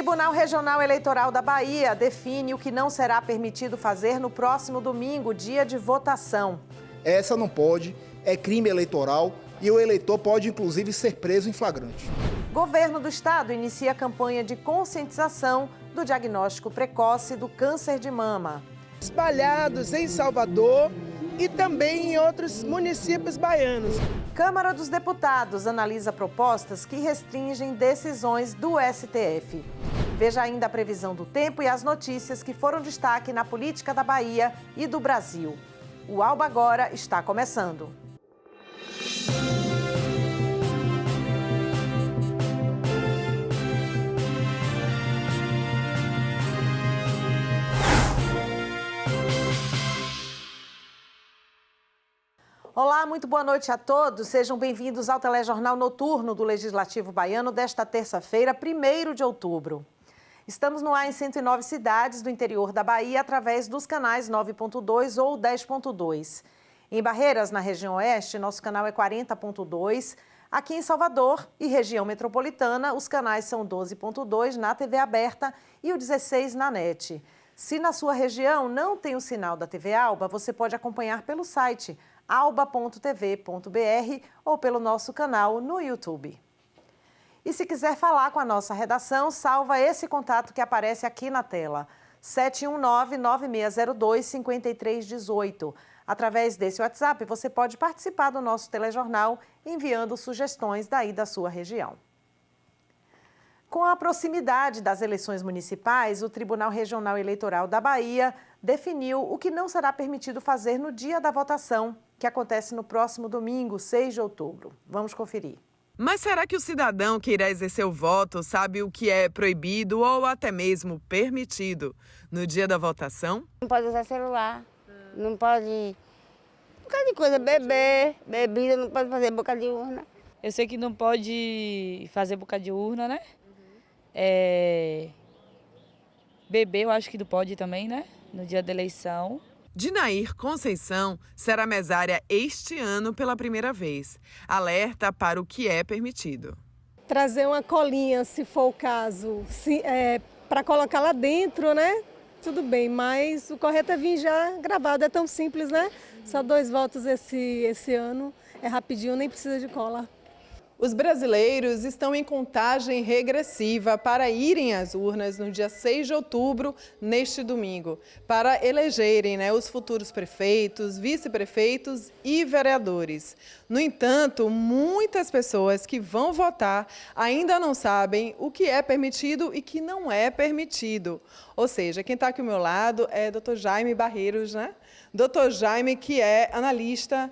Tribunal Regional Eleitoral da Bahia define o que não será permitido fazer no próximo domingo, dia de votação. Essa não pode, é crime eleitoral e o eleitor pode inclusive ser preso em flagrante. Governo do Estado inicia campanha de conscientização do diagnóstico precoce do câncer de mama. Espalhados em Salvador e também em outros municípios baianos. Câmara dos Deputados analisa propostas que restringem decisões do STF. Veja ainda a previsão do tempo e as notícias que foram destaque na política da Bahia e do Brasil. O Alba Agora está começando. Olá, muito boa noite a todos. Sejam bem-vindos ao Telejornal Noturno do Legislativo Baiano desta terça-feira, 1º de outubro. Estamos no ar em 109 cidades do interior da Bahia através dos canais 9.2 ou 10.2. Em Barreiras, na região oeste, nosso canal é 40.2. Aqui em Salvador e região metropolitana, os canais são 12.2 na TV aberta e o 16 na NET. Se na sua região não tem o sinal da TV Alba, você pode acompanhar pelo site alba.tv.br ou pelo nosso canal no YouTube. E se quiser falar com a nossa redação, salva esse contato que aparece aqui na tela, 719-9602-5318. Através desse WhatsApp, você pode participar do nosso telejornal enviando sugestões daí da sua região. Com a proximidade das eleições municipais, o Tribunal Regional Eleitoral da Bahia definiu o que não será permitido fazer no dia da votação, que acontece no próximo domingo, 6 de outubro. Vamos conferir. Mas será que o cidadão que irá exercer o voto sabe o que é proibido ou até mesmo permitido no dia da votação? Não pode usar celular, não pode... Um bocado de coisa, beber, bebida, não pode fazer boca de urna. Eu sei que não pode fazer boca de urna, né? Beber eu acho que não pode também, né? No dia da eleição. Dinair Conceição será mesária este ano pela primeira vez. Alerta para o que é permitido. Trazer uma colinha, se for o caso, para colocar lá dentro, né? Tudo bem, mas o correto é vir já gravado, é tão simples, né? Só 2 votos esse ano, é rapidinho, nem precisa de cola. Os brasileiros estão em contagem regressiva para irem às urnas no dia 6 de outubro, neste domingo, para elegerem os futuros prefeitos, vice-prefeitos e vereadores. No entanto, muitas pessoas que vão votar ainda não sabem o que é permitido e que não é permitido. Ou seja, quem está aqui ao meu lado é Dr. Jaime Barreiros, né? Dr. Jaime, que é analista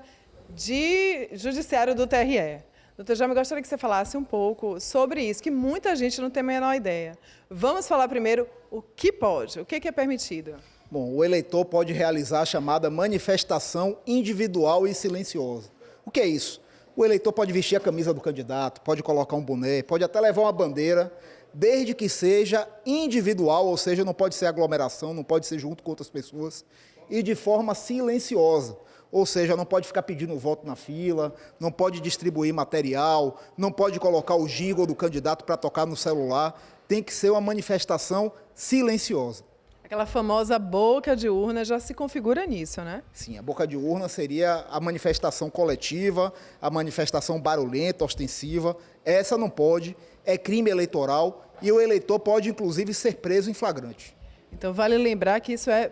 de judiciário do TRE. Doutor Jaime, gostaria que você falasse um pouco sobre isso, que muita gente não tem a menor ideia. Vamos falar primeiro o que pode, o que é permitido. Bom, o eleitor pode realizar a chamada manifestação individual e silenciosa. O que é isso? O eleitor pode vestir a camisa do candidato, pode colocar um boné, pode até levar uma bandeira, desde que seja individual, ou seja, não pode ser aglomeração, não pode ser junto com outras pessoas, e de forma silenciosa. Ou seja, não pode ficar pedindo voto na fila, não pode distribuir material, não pode colocar o jingle do candidato para tocar no celular. Tem que ser uma manifestação silenciosa. Aquela famosa boca de urna já se configura nisso, né? Sim, a boca de urna seria a manifestação coletiva, a manifestação barulhenta, ostensiva. Essa não pode, é crime eleitoral e o eleitor pode, inclusive, ser preso em flagrante. Então, vale lembrar que isso é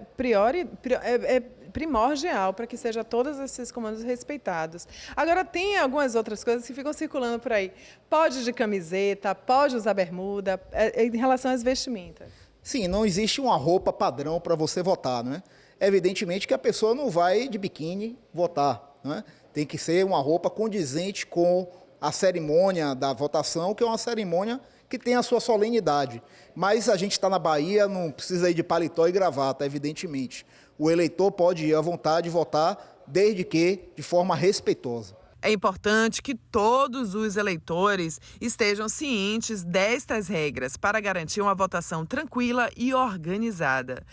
primordial para que sejam todos esses comandos respeitados. Agora, tem algumas outras coisas que ficam circulando por aí. Pode de camiseta, pode usar bermuda, em relação às vestimentas. Sim, não existe uma roupa padrão para você votar, não é? Evidentemente que a pessoa não vai de biquíni votar, não é? Tem que ser uma roupa condizente com a cerimônia da votação, que é uma cerimônia que tem a sua solenidade. Mas a gente está na Bahia, não precisa ir de paletó e gravata, evidentemente. O eleitor pode ir à vontade votar, desde que de forma respeitosa. É importante que todos os eleitores estejam cientes destas regras para garantir uma votação tranquila e organizada.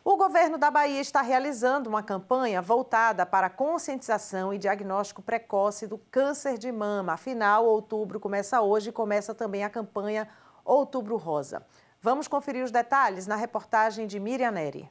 O governo da Bahia está realizando uma campanha voltada para a conscientização e diagnóstico precoce do câncer de mama. Afinal, outubro começa hoje e começa também a campanha Outubro Rosa. Vamos conferir os detalhes na reportagem de Miriam Neri.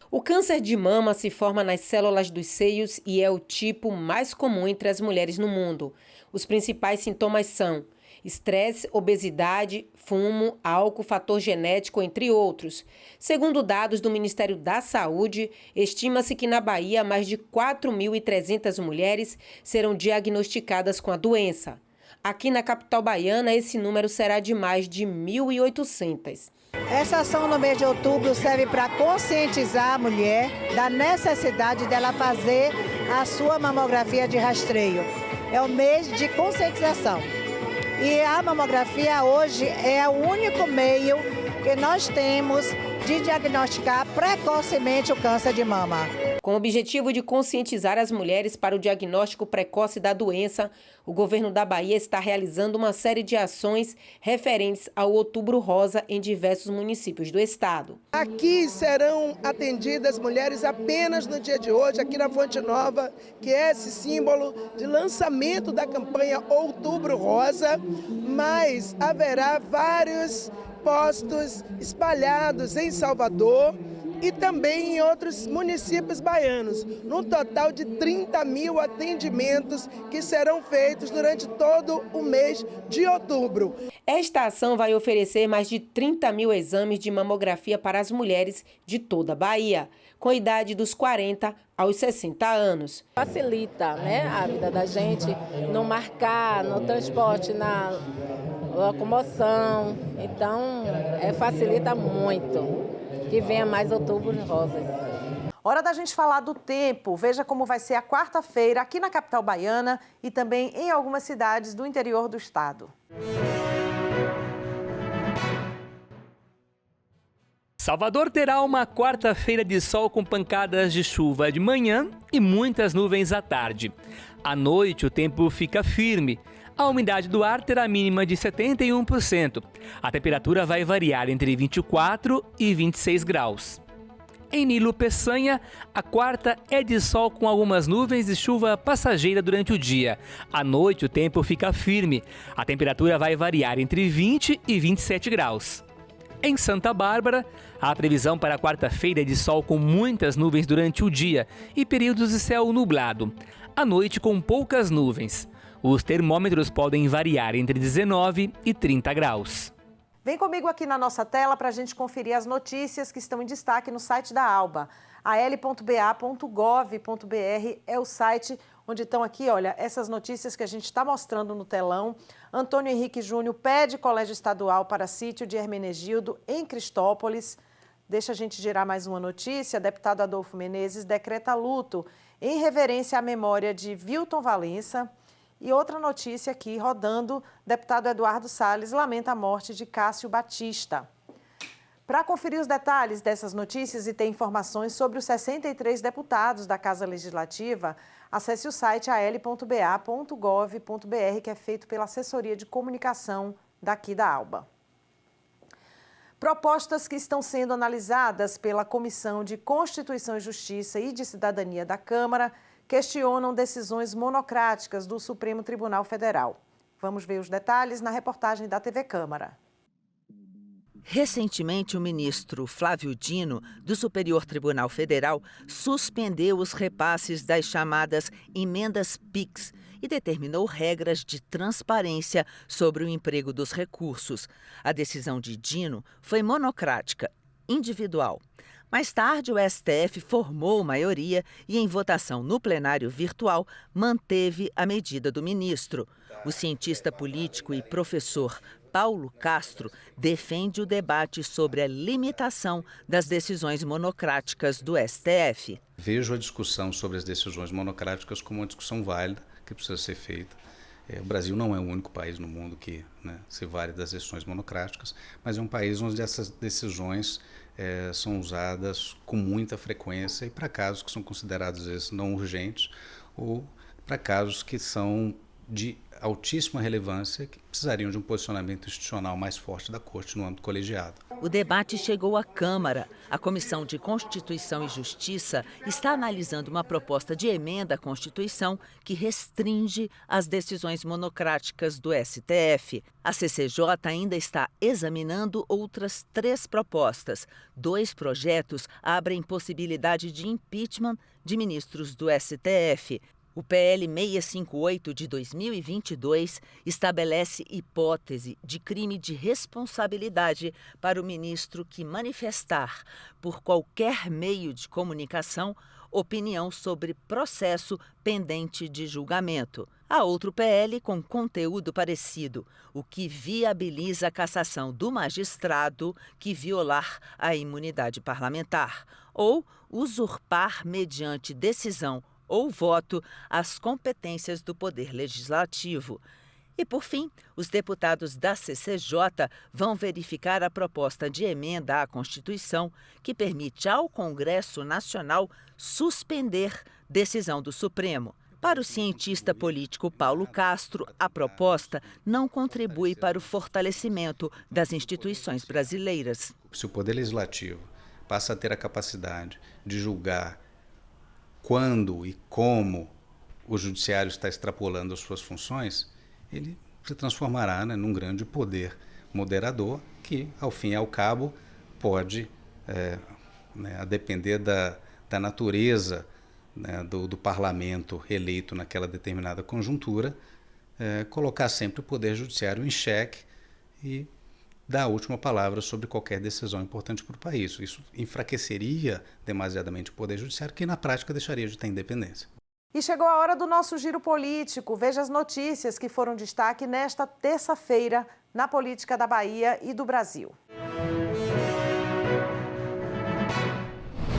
O câncer de mama se forma nas células dos seios e é o tipo mais comum entre as mulheres no mundo. Os principais sintomas são estresse, obesidade, fumo, álcool, fator genético, entre outros. Segundo dados do Ministério da Saúde, estima-se que na Bahia mais de 4.300 mulheres serão diagnosticadas com a doença. Aqui na capital baiana, esse número será de mais de 1.800. Essa ação no mês de outubro serve para conscientizar a mulher da necessidade dela fazer a sua mamografia de rastreio. É o mês de conscientização. E a mamografia hoje é o único meio que nós temos de diagnosticar precocemente o câncer de mama. Com o objetivo de conscientizar as mulheres para o diagnóstico precoce da doença, o governo da Bahia está realizando uma série de ações referentes ao Outubro Rosa em diversos municípios do estado. Aqui serão atendidas mulheres apenas no dia de hoje, aqui na Fonte Nova, que é esse símbolo de lançamento da campanha Outubro Rosa, mas haverá vários postos espalhados em Salvador e também em outros municípios baianos, num total de 30.000 atendimentos que serão feitos durante todo o mês de outubro. Esta ação vai oferecer mais de 30.000 exames de mamografia para as mulheres de toda a Bahia, com a idade dos 40 aos 60 anos. Facilita, né, a vida da gente no marcar, no transporte, na locomoção, então facilita muito. Que venha mais Outubro Rosa. Hora da gente falar do tempo. Veja como vai ser a quarta-feira aqui na capital baiana e também em algumas cidades do interior do estado. Salvador terá uma quarta-feira de sol com pancadas de chuva de manhã e muitas nuvens à tarde. À noite, o tempo fica firme. A umidade do ar terá mínima de 71%. A temperatura vai variar entre 24 e 26 graus. Em Nilo Peçanha, a quarta é de sol com algumas nuvens e chuva passageira durante o dia. À noite, o tempo fica firme. A temperatura vai variar entre 20 e 27 graus. Em Santa Bárbara, a previsão para a quarta-feira é de sol com muitas nuvens durante o dia e períodos de céu nublado. À noite, com poucas nuvens. Os termômetros podem variar entre 19 e 30 graus. Vem comigo aqui na nossa tela para a gente conferir as notícias que estão em destaque no site da ALBA. al.ba.gov.br é o site onde estão aqui, olha, essas notícias que a gente está mostrando no telão. Antônio Henrique Júnior pede colégio estadual para sítio de Hermenegildo em Cristópolis. Deixa a gente girar mais uma notícia. Deputado Adolfo Menezes decreta luto em reverência à memória de Vilton Valença. E outra notícia aqui, rodando, deputado Eduardo Salles lamenta a morte de Cássio Batista. Para conferir os detalhes dessas notícias e ter informações sobre os 63 deputados da Casa Legislativa, acesse o site al.ba.gov.br, que é feito pela Assessoria de Comunicação daqui da ALBA. Propostas que estão sendo analisadas pela Comissão de Constituição e Justiça e de Cidadania da Câmara questionam decisões monocráticas do Supremo Tribunal Federal. Vamos ver os detalhes na reportagem da TV Câmara. Recentemente, o ministro Flávio Dino, do Superior Tribunal Federal, suspendeu os repasses das chamadas emendas PIX e determinou regras de transparência sobre o emprego dos recursos. A decisão de Dino foi monocrática, individual. Mais tarde, o STF formou maioria e, em votação no plenário virtual, manteve a medida do ministro. O cientista político e professor Paulo Castro defende o debate sobre a limitação das decisões monocráticas do STF. Vejo a discussão sobre as decisões monocráticas como uma discussão válida, que precisa ser feita. O Brasil não é o único país no mundo que se vale das decisões monocráticas, mas é um país onde essas decisões são usadas com muita frequência e para casos que são considerados às vezes não urgentes ou para casos que são de altíssima relevância que precisariam de um posicionamento institucional mais forte da Corte no âmbito colegiado. O debate chegou à Câmara. A Comissão de Constituição e Justiça está analisando uma proposta de emenda à Constituição que restringe as decisões monocráticas do STF. A CCJ ainda está examinando outras 3 propostas. 2 projetos abrem possibilidade de impeachment de ministros do STF. O PL 658 de 2022 estabelece hipótese de crime de responsabilidade para o ministro que manifestar, por qualquer meio de comunicação, opinião sobre processo pendente de julgamento. Há outro PL com conteúdo parecido, o que viabiliza a cassação do magistrado que violar a imunidade parlamentar ou usurpar mediante decisão ou voto as competências do Poder Legislativo. E, por fim, os deputados da CCJ vão verificar a proposta de emenda à Constituição que permite ao Congresso Nacional suspender decisão do Supremo. Para o cientista político Paulo Castro, a proposta não contribui para o fortalecimento das instituições brasileiras. Se o Poder Legislativo passa a ter a capacidade de julgar quando e como o judiciário está extrapolando as suas funções, ele se transformará, num grande poder moderador que, ao fim e ao cabo, pode, a depender da natureza do parlamento eleito naquela determinada conjuntura, colocar sempre o poder judiciário em xeque e dar a última palavra sobre qualquer decisão importante para o país. Isso enfraqueceria demasiadamente o Poder Judiciário, que na prática deixaria de ter independência. E chegou a hora do nosso giro político. Veja as notícias que foram destaque nesta terça-feira na política da Bahia e do Brasil.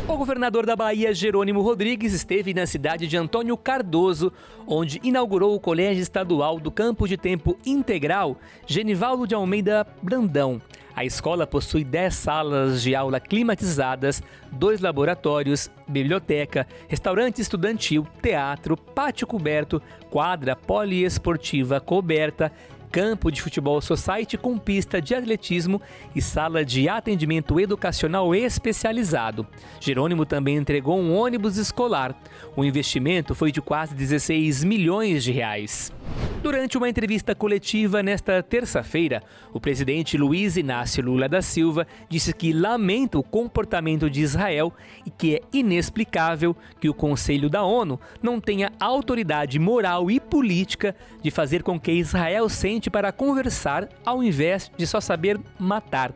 O governador da Bahia, Jerônimo Rodrigues, esteve na cidade de Antônio Cardoso, onde inaugurou o Colégio Estadual do Campo de Tempo Integral Genivaldo de Almeida Brandão. A escola possui 10 salas de aula climatizadas, 2 laboratórios, biblioteca, restaurante estudantil, teatro, pátio coberto, quadra poliesportiva coberta, campo de futebol society com pista de atletismo e sala de atendimento educacional especializado. Jerônimo também entregou um ônibus escolar. O investimento foi de quase 16 milhões de reais. Durante uma entrevista coletiva nesta terça-feira, o presidente Luiz Inácio Lula da Silva disse que lamenta o comportamento de Israel e que é inexplicável que o Conselho da ONU não tenha autoridade moral e política de fazer com que Israel sente para conversar ao invés de só saber matar.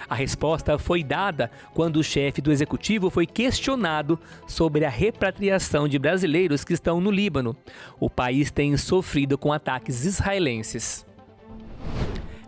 A resposta foi dada quando o chefe do executivo foi questionado sobre a repatriação de brasileiros que estão no Líbano. O país tem sofrido com ataques israelenses.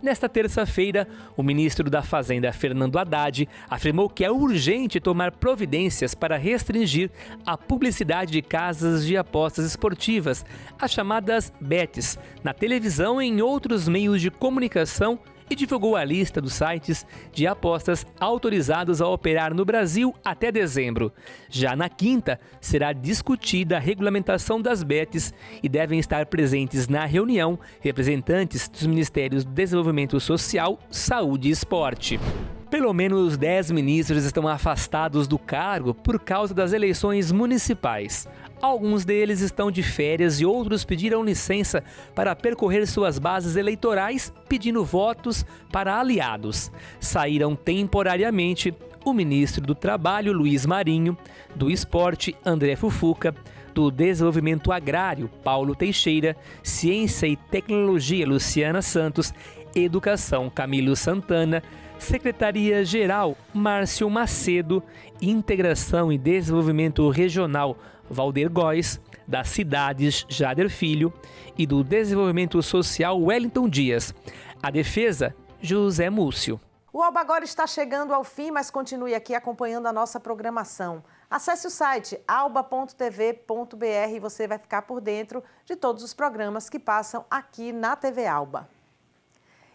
Nesta terça-feira, o ministro da Fazenda, Fernando Haddad, afirmou que é urgente tomar providências para restringir a publicidade de casas de apostas esportivas, as chamadas bets, na televisão e em outros meios de comunicação, e divulgou a lista dos sites de apostas autorizados a operar no Brasil até dezembro. Já na quinta, será discutida a regulamentação das bets e devem estar presentes na reunião representantes dos Ministérios do Desenvolvimento Social, Saúde e Esporte. Pelo menos 10 ministros estão afastados do cargo por causa das eleições municipais. Alguns deles estão de férias e outros pediram licença para percorrer suas bases eleitorais pedindo votos para aliados. Saíram temporariamente o ministro do Trabalho, Luiz Marinho, do Esporte, André Fufuca, do Desenvolvimento Agrário, Paulo Teixeira, Ciência e Tecnologia, Luciana Santos, Educação, Camilo Santana, Secretaria-Geral, Márcio Macedo, Integração e Desenvolvimento Regional, Valder Góes, das Cidades, Jader Filho, e do Desenvolvimento Social, Wellington Dias. A Defesa, José Múcio. O Alba Agora está chegando ao fim, mas continue aqui acompanhando a nossa programação. Acesse o site alba.tv.br e você vai ficar por dentro de todos os programas que passam aqui na TV Alba.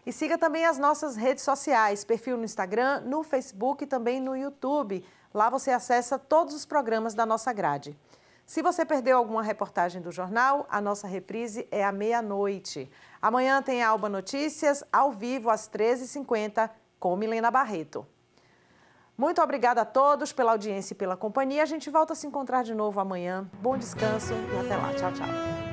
E siga também as nossas redes sociais, perfil no Instagram, no Facebook e também no YouTube. Lá você acessa todos os programas da nossa grade. Se você perdeu alguma reportagem do jornal, a nossa reprise é à meia-noite. Amanhã tem a Alba Notícias, ao vivo, às 13h50, com Milena Barreto. Muito obrigada a todos pela audiência e pela companhia. A gente volta a se encontrar de novo amanhã. Bom descanso e até lá. Tchau, tchau.